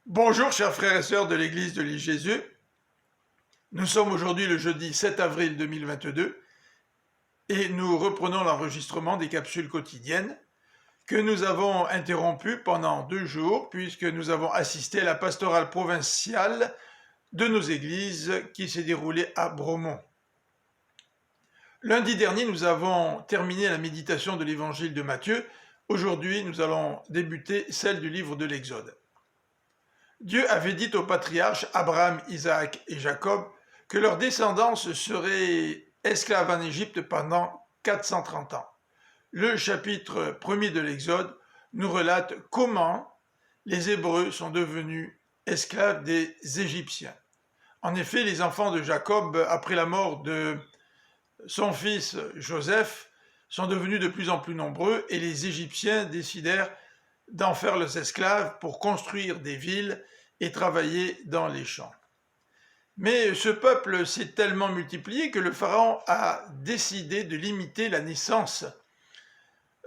Bonjour chers frères et sœurs de l'église de l'île Jésus. Nous sommes aujourd'hui le jeudi 7 avril 2022 et nous reprenons l'enregistrement des capsules quotidiennes que nous avons interrompues pendant 2 jours puisque nous avons assisté à la pastorale provinciale de nos églises qui s'est déroulée à Bromont. Lundi dernier, nous avons terminé la méditation de l'évangile de Matthieu. Aujourd'hui, nous allons débuter celle du livre de l'Exode. Dieu avait dit aux patriarches Abraham, Isaac et Jacob que leur descendance serait esclave en Égypte pendant 430 ans. Le chapitre 1er de l'Exode nous relate comment les Hébreux sont devenus esclaves des Égyptiens. En effet, les enfants de Jacob, après la mort de son fils Joseph, sont devenus de plus en plus nombreux et les Égyptiens décidèrent d'en faire leurs esclaves pour construire des villes et travailler dans les champs. Mais ce peuple s'est tellement multiplié que le pharaon a décidé de limiter la naissance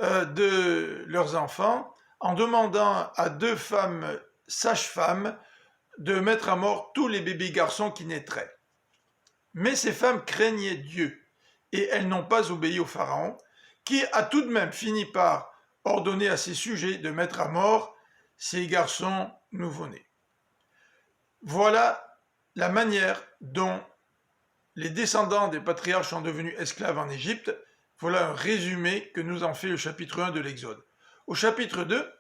de leurs enfants en demandant à 2 femmes sages-femmes de mettre à mort tous les bébés garçons qui naîtraient. Mais ces femmes craignaient Dieu et elles n'ont pas obéi au pharaon, qui a tout de même fini par ordonner à ses sujets de mettre à mort ces garçons nouveau-nés. Voilà la manière dont les descendants des patriarches sont devenus esclaves en Égypte. Voilà un résumé que nous en fait le chapitre 1 de l'Exode. Au chapitre 2,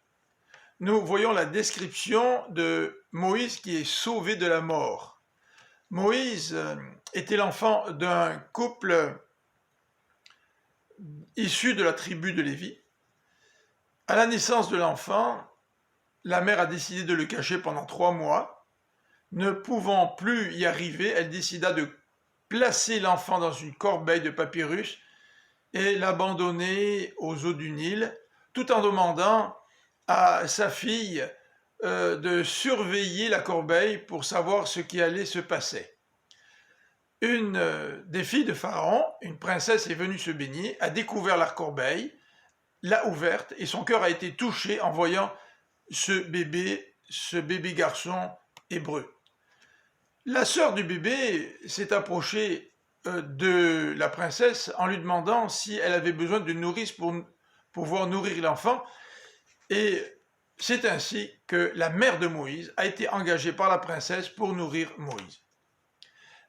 nous voyons la description de Moïse qui est sauvé de la mort. Moïse était l'enfant d'un couple issu de la tribu de Lévi. À la naissance de l'enfant, la mère a décidé de le cacher pendant 3 mois. Ne pouvant plus y arriver, elle décida de placer l'enfant dans une corbeille de papyrus et l'abandonner aux eaux du Nil, tout en demandant à sa fille de surveiller la corbeille pour savoir ce qui allait se passer. Une des filles de Pharaon, une princesse, est venue se baigner, a découvert la corbeille, l'a ouverte et son cœur a été touché en voyant ce bébé garçon hébreu. La sœur du bébé s'est approchée de la princesse en lui demandant si elle avait besoin d'une nourrice pour pouvoir nourrir l'enfant. Et c'est ainsi que la mère de Moïse a été engagée par la princesse pour nourrir Moïse.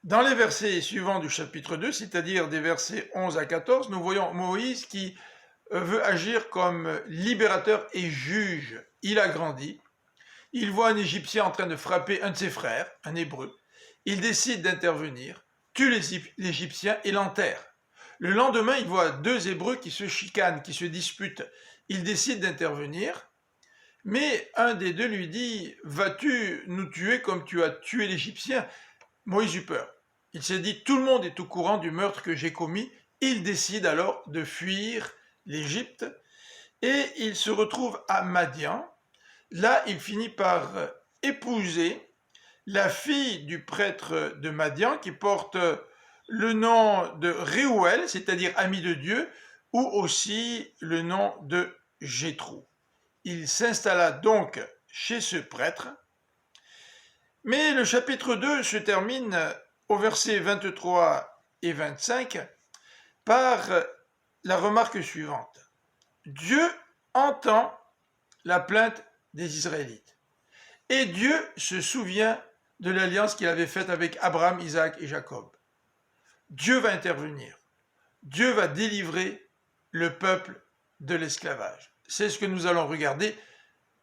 Dans les versets suivants du chapitre 2, c'est-à-dire des versets 11 à 14, nous voyons Moïse qui veut agir comme libérateur et juge. Il a grandi. Il voit un Égyptien en train de frapper un de ses frères, un Hébreu. Il décide d'intervenir, tue l'Égyptien et l'enterre. Le lendemain, il voit 2 Hébreux qui se chicanent, qui se disputent. Il décide d'intervenir, mais un des 2 lui dit « Vas-tu nous tuer comme tu as tué l'Égyptien ?» Moïse eut peur. Il s'est dit « Tout le monde est au courant du meurtre que j'ai commis. » Il décide alors de fuir l'Égypte et il se retrouve à Madian. Là, il finit par épouser la fille du prêtre de Madian qui porte le nom de Réouel, c'est-à-dire ami de Dieu, ou aussi le nom de Jéthro. Il s'installa donc chez ce prêtre, mais le chapitre 2 se termine au verset 23 et 25 par la remarque suivante. Dieu entend la plainte des Israélites. Et Dieu se souvient de l'alliance qu'il avait faite avec Abraham, Isaac et Jacob. Dieu va intervenir. Dieu va délivrer le peuple de l'esclavage. C'est ce que nous allons regarder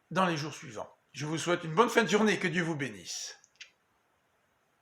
dans les jours suivants. Je vous souhaite une bonne fin de journée, que Dieu vous bénisse.